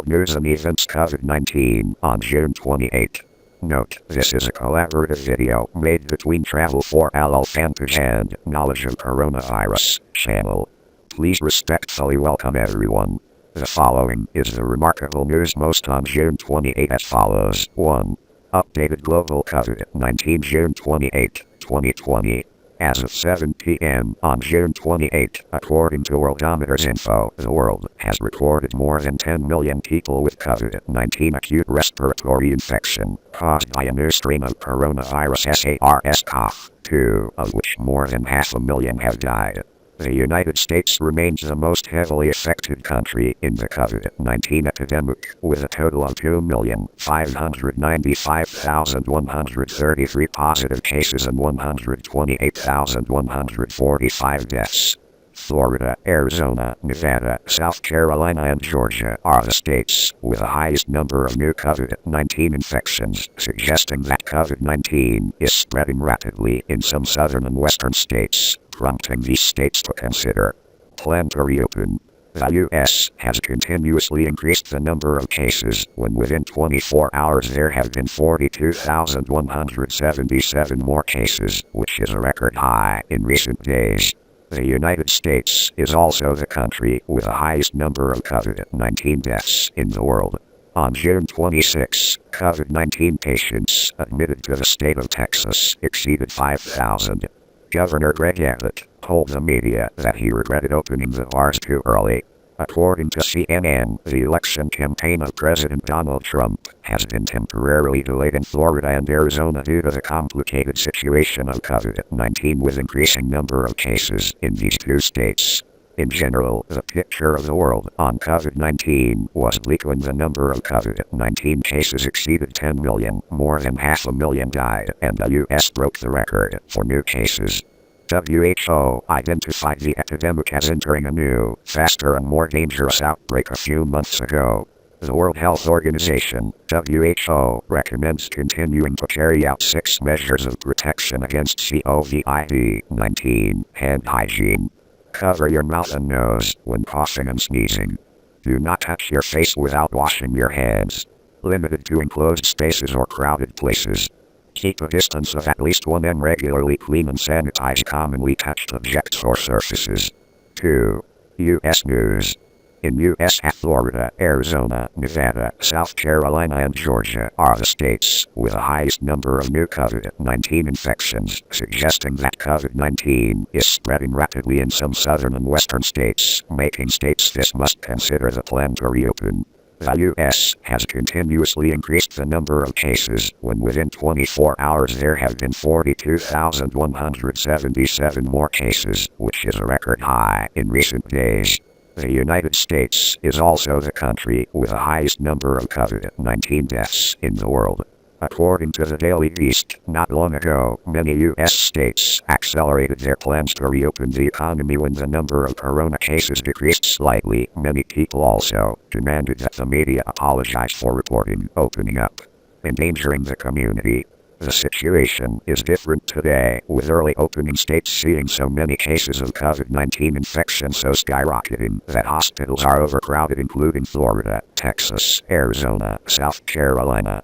news and events COVID-19 on June 28. Note, this is a collaborative video made between Travel for Advantage and Knowledge of Coronavirus channel. Please respectfully welcome everyone. The following is the remarkable news most on June 28 as follows. 1. Updated global COVID-19 June 28, 2020. As of 7 p.m. on June 28, according to worldometers.info, the world has recorded more than 10 million people with COVID-19 acute respiratory infection caused by a new strain of coronavirus SARS-CoV-2, of which more than 500,000 have died. The United States remains the most heavily affected country in the COVID-19 epidemic, with a total of 2,595,133 positive cases and 128,145 deaths. Florida, Arizona, Nevada, South Carolina, and Georgia are the states with the highest number of new COVID-19 infections, suggesting that COVID-19 is spreading rapidly in some southern and western states, prompting these states to consider plan to reopen. The U.S. has continuously increased the number of cases, when within 24 hours there have been 42,177 more cases, which is a record high in recent days. The United States is also the country with the highest number of COVID-19 deaths in the world. On June 26, COVID-19 patients admitted to the state of Texas exceeded 5,000. Governor Greg Abbott told the media that he regretted opening the bars too early. According to CNN, the election campaign of President Donald Trump has been temporarily delayed in Florida and Arizona due to the complicated situation of COVID-19 with increasing number of cases in these two states. In general, the picture of the world on COVID-19 was bleak when the number of COVID-19 cases exceeded 10 million, more than 500,000 died, and the U.S. broke the record for new cases. WHO identified the epidemic as entering a new, faster and more dangerous outbreak a few months ago. The World Health Organization, WHO, recommends continuing to carry out 6 measures of protection against COVID-19. Hand hygiene. Cover your mouth and nose when coughing and sneezing. Do not touch your face without washing your hands. Limited to enclosed spaces or crowded places. Keep a distance of at least 1 and regularly clean and sanitize commonly touched objects or surfaces. 2. U.S. news. In U.S. Florida, Arizona, Nevada, South Carolina, and Georgia are the states with the highest number of new COVID-19 infections, suggesting that COVID-19 is spreading rapidly in some southern and western states, making states this must consider the plan to reopen. The U.S. has continuously increased the number of cases, when within 24 hours there have been 42,177 more cases, which is a record high in recent days. The United States is also the country with the highest number of COVID-19 deaths in the world. According to the Daily Beast, not long ago, many U.S. states accelerated their plans to reopen the economy when the number of corona cases decreased slightly. Many people also demanded that the media apologize for reporting opening up, endangering the community. The situation is different today, with early opening states seeing so many cases of COVID-19 infection so skyrocketing that hospitals are overcrowded, including Florida, Texas, Arizona, South Carolina.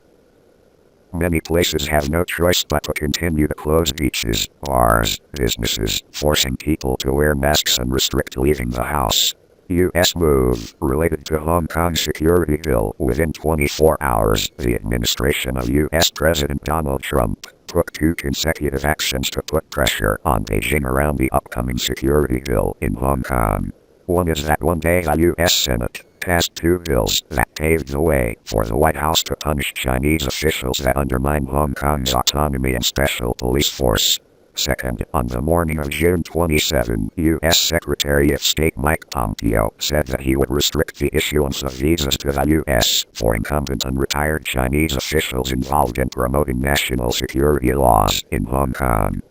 Many places have no choice but to continue to close beaches, bars, businesses, forcing people to wear masks and restrict leaving the house. U.S. move related to Hong Kong security bill. Within 24 hours, the administration of U.S. President Donald Trump took 2 consecutive actions to put pressure on Beijing around the upcoming security bill in Hong Kong. One is that one day the U.S. Senate passed 2 bills that paved the way for the White House to punish Chinese officials that undermine Hong Kong's autonomy and special police force. Second, on the morning of June 27, U.S. Secretary of State Mike Pompeo said that he would restrict the issuance of visas to the U.S. for incumbent and retired Chinese officials involved in promoting national security laws in Hong Kong.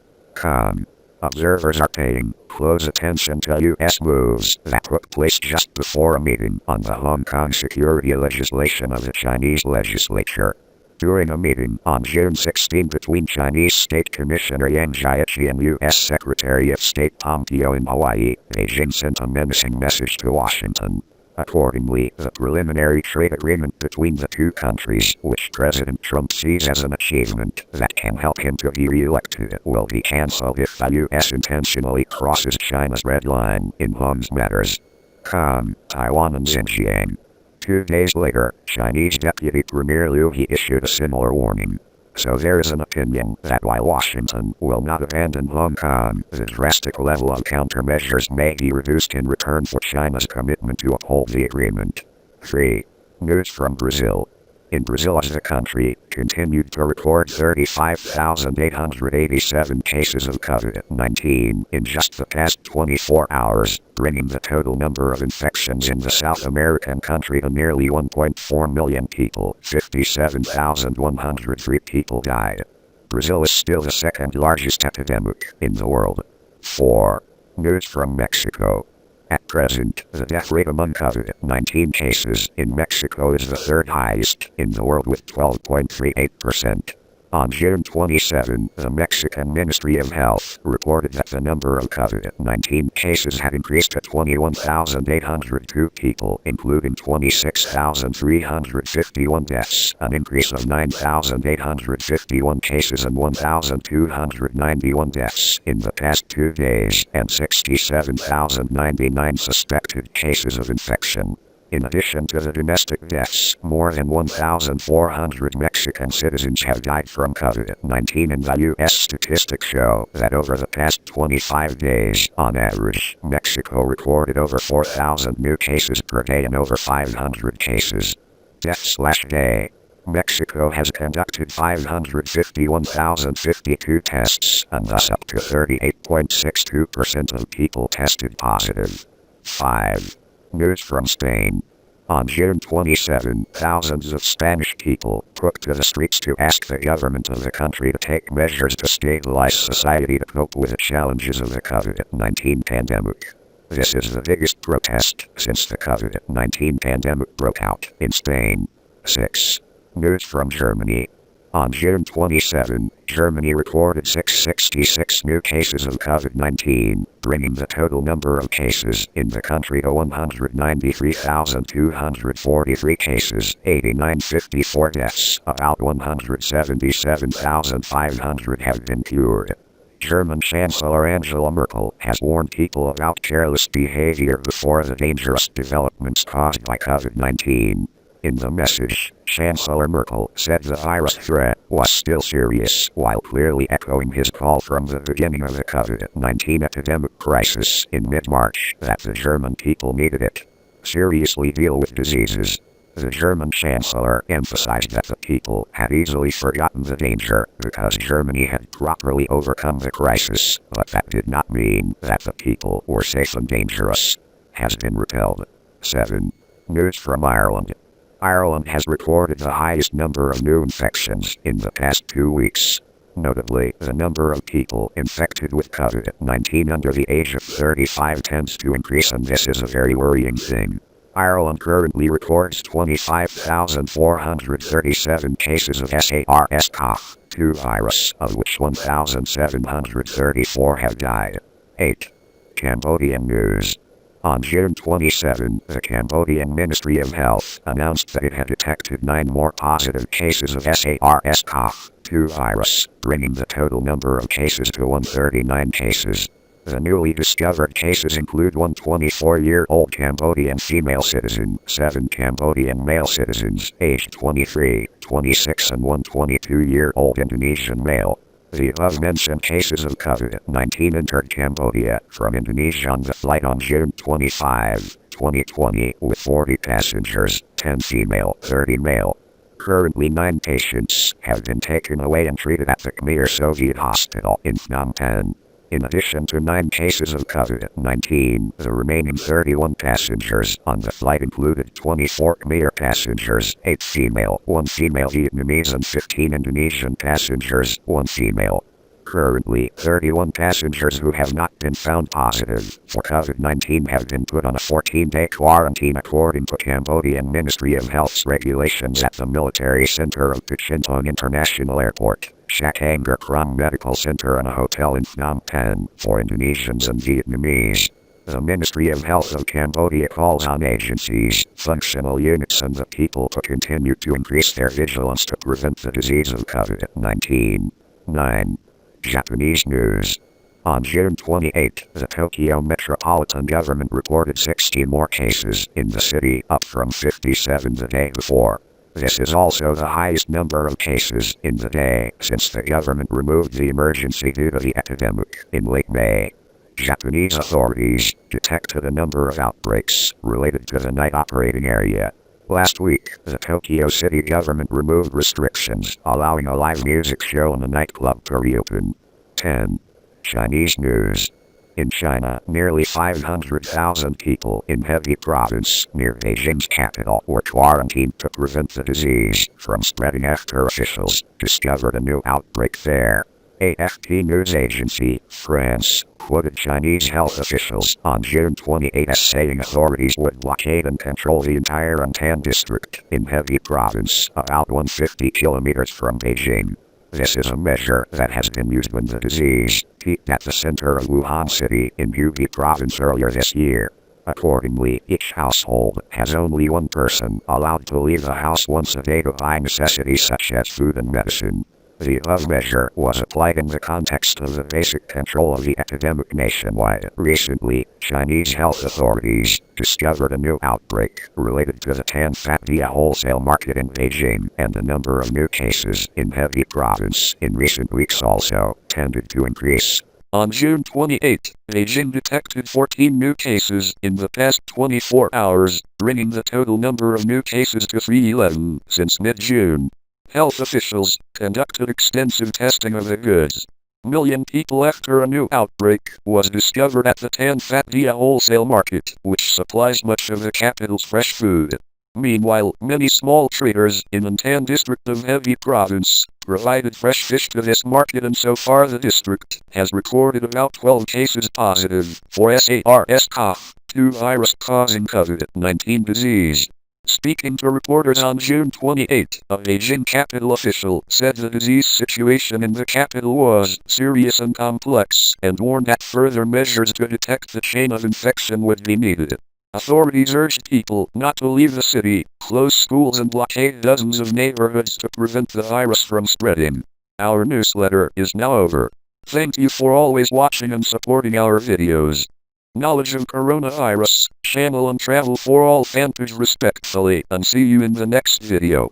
Observers are paying close attention to U.S. moves that took place just before a meeting on the Hong Kong security legislation of the Chinese legislature. During a meeting on June 16 between Chinese State Commissioner Yang Jiechi and U.S. Secretary of State Pompeo in Hawaii, Beijing sent a menacing message to Washington. Accordingly, the preliminary trade agreement between the two countries, which President Trump sees as an achievement that can help him to be re-elected, will be cancelled if the U.S. intentionally crosses China's red line in Homs matters. Taiwan and Xinjiang. 2 days later, Chinese Deputy Premier Liu He issued a similar warning. So there is an opinion that while Washington will not abandon Hong Kong, the drastic level of countermeasures may be reduced in return for China's commitment to uphold the agreement. 3. News from Brazil. In Brazil as the country continued to record 35,887 cases of COVID-19 in just the past 24 hours, bringing the total number of infections in the South American country to nearly 1.4 million people. 57,103 people died. Brazil is still the second largest epidemic in the world. 4. News from Mexico. At present, the death rate among COVID-19 cases in Mexico is the third highest in the world with 12.38%. On June 27, the Mexican Ministry of Health reported that the number of COVID-19 cases had increased to 21,802 people, including 26,351 deaths, an increase of 9,851 cases and 1,291 deaths in the past 2 days, and 67,099 suspected cases of infection. In addition to the domestic deaths, more than 1,400 Mexican citizens have died from COVID-19, and the U.S. statistics show that over the past 25 days, on average, Mexico recorded over 4,000 new cases per day and over 500 cases deaths/day. Mexico has conducted 551,052 tests, and thus up to 38.62% of people tested positive. 5. News from Spain. On June 27, thousands of Spanish people took to the streets to ask the government of the country to take measures to stabilize society to cope with the challenges of the COVID-19 pandemic. This is the biggest protest since the COVID-19 pandemic broke out in Spain. 6. News from Germany. On June 27, Germany recorded 666 new cases of COVID-19, bringing the total number of cases in the country to 193,243 cases, 8,954 deaths, about 177,500 have been cured. German Chancellor Angela Merkel has warned people about careless behavior before the dangerous developments caused by COVID-19. In the message, Chancellor Merkel said the virus threat was still serious, while clearly echoing his call from the beginning of the COVID-19 epidemic crisis in mid-March that the German people needed it seriously deal with diseases. The German Chancellor emphasized that the people had easily forgotten the danger because Germany had properly overcome the crisis, but that did not mean that the people were safe and dangerous. Has been repelled. 7. News from Ireland. Ireland has recorded the highest number of new infections in the past 2 weeks. Notably, the number of people infected with COVID-19 under the age of 35 tends to increase, and this is a very worrying thing. Ireland currently records 25,437 cases of SARS-CoV-2 virus, of which 1,734 have died. 8. Cambodian news. On June 27, the Cambodian Ministry of Health announced that it had detected 9 more positive cases of SARS-CoV-2 virus, bringing the total number of cases to 139 cases. The newly discovered cases include one 24-year-old Cambodian female citizen, 7 Cambodian male citizens, aged 23, 26 and one 22-year-old Indonesian male. The above-mentioned cases of COVID-19 entered Cambodia from Indonesia on the flight on June 25, 2020, with 40 passengers, 10 female, 30 male. Currently 9 patients have been taken away and treated at the Khmer Soviet Hospital in Phnom Penh. In addition to 9 cases of COVID-19, the remaining 31 passengers on the flight included 24 Khmer passengers, 8 female, 1 female Vietnamese and 15 Indonesian passengers, 1 female. Currently, 31 passengers who have not been found positive for COVID-19 have been put on a 14-day quarantine according to Cambodian Ministry of Health's regulations at the military center of Pachintong International Airport, Shakangger Krong Medical Center and a hotel in Phnom Penh for Indonesians and Vietnamese. The Ministry of Health of Cambodia calls on agencies, functional units and the people to continue to increase their vigilance to prevent the disease of COVID-19. 9. Japanese news. On June 28, the Tokyo Metropolitan Government reported 60 more cases in the city, up from 57 the day before. This is also the highest number of cases in the day since the government removed the emergency due to the epidemic in late May. Japanese authorities detected a number of outbreaks related to the night operating area. Last week, the Tokyo city government removed restrictions, allowing a live music show and a nightclub to reopen. 10. Chinese news. In China, nearly 500,000 people in Hebei province, near Beijing's capital, were quarantined to prevent the disease from spreading after officials discovered a new outbreak there. AFP news agency, France, quoted Chinese health officials on June 28 as saying authorities would blockade and control the entire Antan district in Hebei province, about 150 kilometers from Beijing. This is a measure that has been used when the disease peaked at the center of Wuhan City in Hebei province earlier this year. Accordingly, each household has only one person allowed to leave the house once a day to buy necessities such as food and medicine. The above measure was applied in the context of the basic control of the epidemic nationwide. Recently, Chinese health authorities discovered a new outbreak related to the Tan Phat Dia wholesale market in Beijing, and the number of new cases in Hebei province in recent weeks also tended to increase. On June 28, Beijing detected 14 new cases in the past 24 hours, bringing the total number of new cases to 311 since mid-June. Health officials conducted extensive testing of the goods. Million people after a new outbreak was discovered at the Tan Phat Dia wholesale market, which supplies much of the capital's fresh food. Meanwhile, many small traders in the Antan district of Hebei province provided fresh fish to this market, and so far the district has recorded about 12 cases positive for SARS-CoV-2 virus causing COVID-19 disease. Speaking to reporters on June 28, a Beijing capital official said the disease situation in the capital was serious and complex, and warned that further measures to detect the chain of infection would be needed. Authorities urged people not to leave the city, close schools and blockade dozens of neighborhoods to prevent the virus from spreading. Our newsletter is now over. Thank you for always watching and supporting our videos. Knowledge of coronavirus, channel and travel for all fanpage respectfully, and see you in the next video.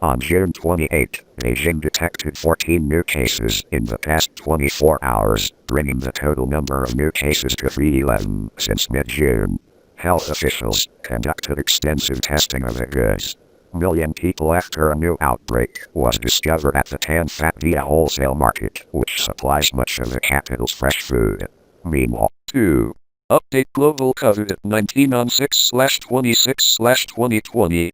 On June 28, Beijing detected 14 new cases in the past 24 hours, bringing the total number of new cases to 311 since mid-June. Health officials conducted extensive testing of the goods. Million people after a new outbreak was discovered at the Tan Phat Dia wholesale market, which supplies much of the capital's fresh food. Meanwhile, 2. Update global COVID-19 on 6/26/2020.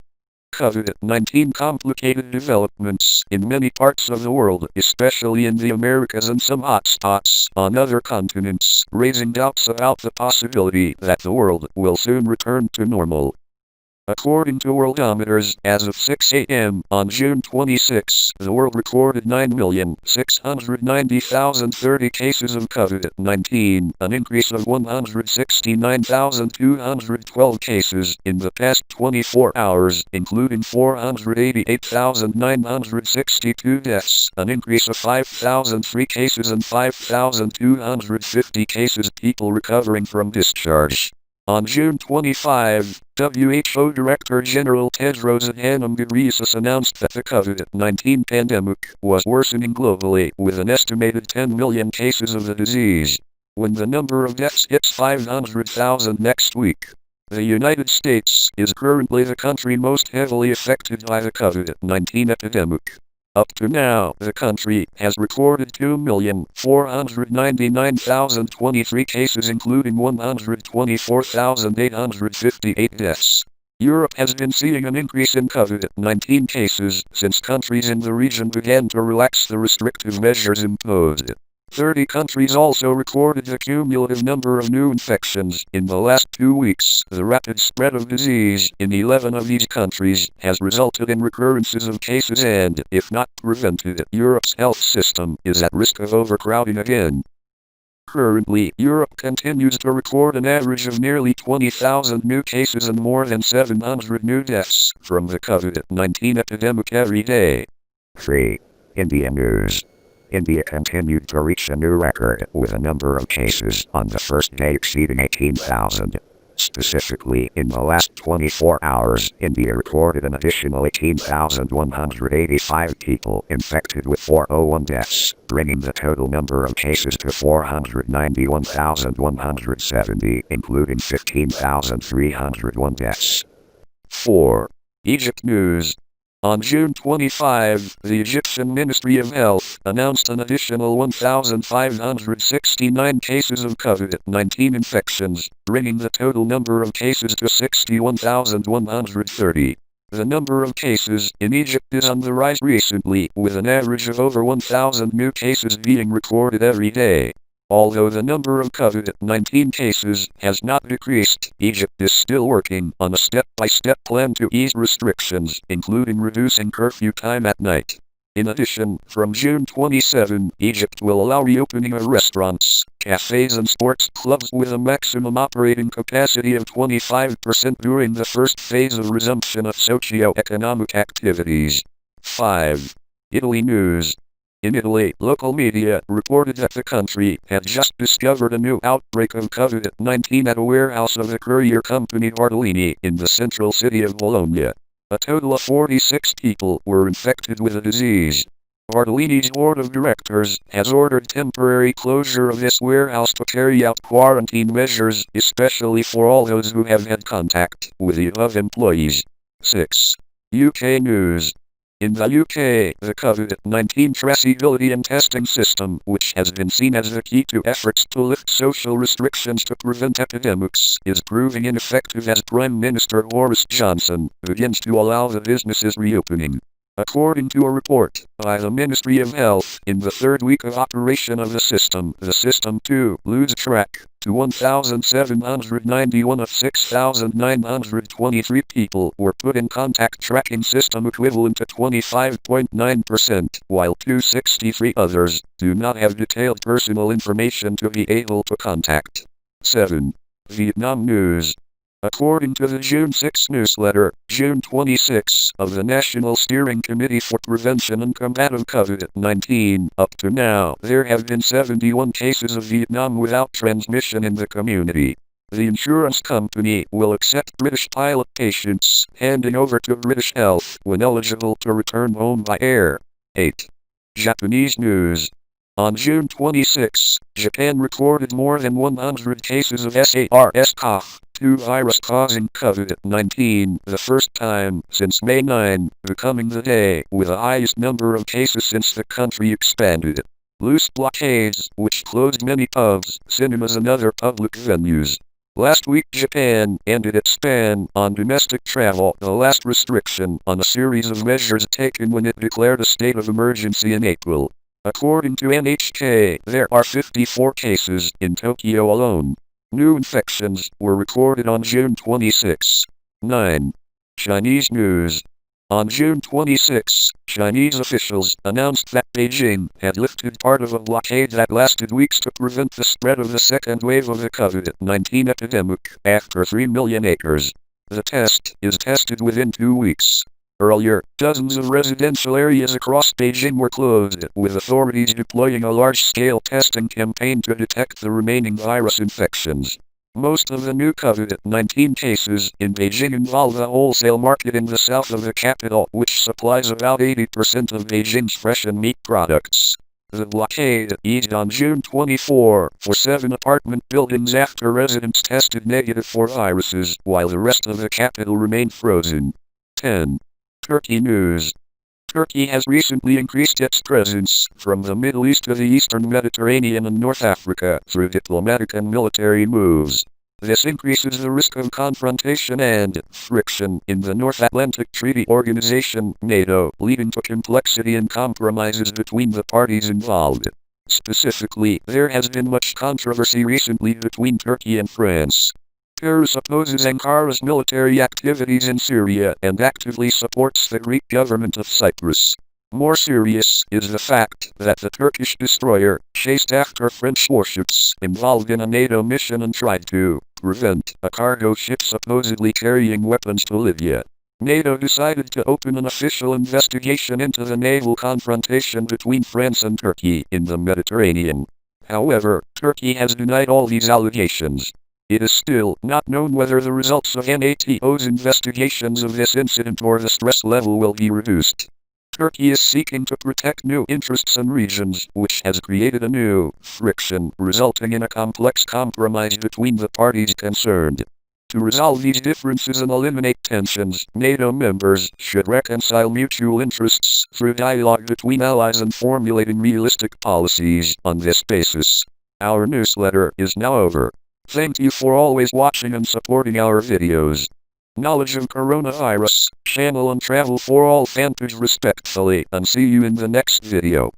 COVID-19 complicated developments in many parts of the world, especially in the Americas and some hotspots on other continents, raising doubts about the possibility that the world will soon return to normal. According to Worldometers, as of 6 a.m. on June 26, the world recorded 9,690,030 cases of COVID-19, an increase of 169,212 cases in the past 24 hours, including 488,962 deaths, an increase of 5,003 cases and 5,250 cases people recovering from discharge. On June 25, WHO Director General Tedros Adhanom Ghebreyesus announced that the COVID-19 pandemic was worsening globally, with an estimated 10 million cases of the disease. When the number of deaths hits 500,000 next week, the United States is currently the country most heavily affected by the COVID-19 epidemic. Up to now, the country has recorded 2,499,023 cases, including 124,858 deaths. Europe has been seeing an increase in COVID-19 cases since countries in the region began to relax the restrictive measures imposed. 30 countries also recorded the cumulative number of new infections in the last 2 weeks. The rapid spread of disease in 11 of these countries has resulted in recurrences of cases and, if not prevented, Europe's health system is at risk of overcrowding again. Currently, Europe continues to record an average of nearly 20,000 new cases and more than 700 new deaths from the COVID-19 epidemic every day. 3. India news. India continued to reach a new record with a number of cases on the first day exceeding 18,000. Specifically, in the last 24 hours, India recorded an additional 18,185 people infected with 401 deaths, bringing the total number of cases to 491,170, including 15,301 deaths. 4. Egypt news. On June 25, the Egyptian Ministry of Health announced an additional 1,569 cases of COVID-19 infections, bringing the total number of cases to 61,130. The number of cases in Egypt is on the rise recently, with an average of over 1,000 new cases being recorded every day. Although the number of COVID-19 cases has not decreased, Egypt is still working on a step-by-step plan to ease restrictions, including reducing curfew time at night. In addition, from June 27, Egypt will allow reopening of restaurants, cafes and sports clubs with a maximum operating capacity of 25% during the first phase of resumption of socio-economic activities. 5. Italy news. In Italy, local media reported that the country had just discovered a new outbreak of COVID-19 at a warehouse of the courier company Bartolini in the central city of Bologna. A total of 46 people were infected with the disease. Bartolini's board of directors has ordered temporary closure of this warehouse to carry out quarantine measures, especially for all those who have had contact with the above employees. 6. UK news. In the UK, the COVID-19 traceability and testing system, which has been seen as the key to efforts to lift social restrictions to prevent epidemics, is proving ineffective as Prime Minister Boris Johnson begins to allow the businesses reopening. According to a report by the Ministry of Health, in the third week of operation of the system too loses track to 1,791 of 6,923 people were put in contact tracking system equivalent to 25.9%, while 263 others do not have detailed personal information to be able to contact. 7. Vietnam news. According to the June 6 newsletter, June 26 of the National Steering Committee for Prevention and Combat of COVID-19, up to now, there have been 71 cases of Vietnam without transmission in the community. The insurance company will accept British pilot patients, handing over to British Health when eligible to return home by air. 8. Japanese news. On June 26, Japan recorded more than 100 cases of SARS-CoV-2 virus causing COVID-19, the first time since May 9, becoming the day with the highest number of cases since the country expanded. Loose blockades, which closed many pubs, cinemas and other public venues. Last week Japan ended its ban on domestic travel, the last restriction on a series of measures taken when it declared a state of emergency in April. According to NHK, there are 54 cases in Tokyo alone. New infections were recorded on June 26. 9. Chinese news. On June 26, Chinese officials announced that Beijing had lifted part of a blockade that lasted weeks to prevent the spread of the second wave of the COVID-19 epidemic after 3 million acres. The test is tested within 2 weeks. Earlier, dozens of residential areas across Beijing were closed, with authorities deploying a large-scale testing campaign to detect the remaining virus infections. Most of the new COVID-19 cases in Beijing involve a wholesale market in the south of the capital, which supplies about 80% of Beijing's fresh and meat products. The blockade eased on June 24 for 7 apartment buildings after residents tested negative for viruses, while the rest of the capital remained frozen. 10. Turkey news. Turkey has recently increased its presence from the Middle East to the Eastern Mediterranean and North Africa through diplomatic and military moves. This increases the risk of confrontation and friction in the North Atlantic Treaty Organization, NATO, leading to complexity and compromises between the parties involved. Specifically, there has been much controversy recently between Turkey and France. Paris opposes Ankara's military activities in Syria and actively supports the Greek government of Cyprus. More serious is the fact that the Turkish destroyer chased after French warships involved in a NATO mission and tried to prevent a cargo ship supposedly carrying weapons to Libya. NATO decided to open an official investigation into the naval confrontation between France and Turkey in the Mediterranean. However, Turkey has denied all these allegations. It is still not known whether the results of NATO's investigations of this incident or the stress level will be reduced. Turkey is seeking to protect new interests and regions, which has created a new friction, resulting in a complex compromise between the parties concerned. To resolve these differences and eliminate tensions, NATO members should reconcile mutual interests through dialogue between allies and formulating realistic policies on this basis. Our newsletter is now over. Thank you for always watching and supporting our videos. Knowledge of Coronavirus, Channel and Travel for All fanpage respectfully, and see you in the next video.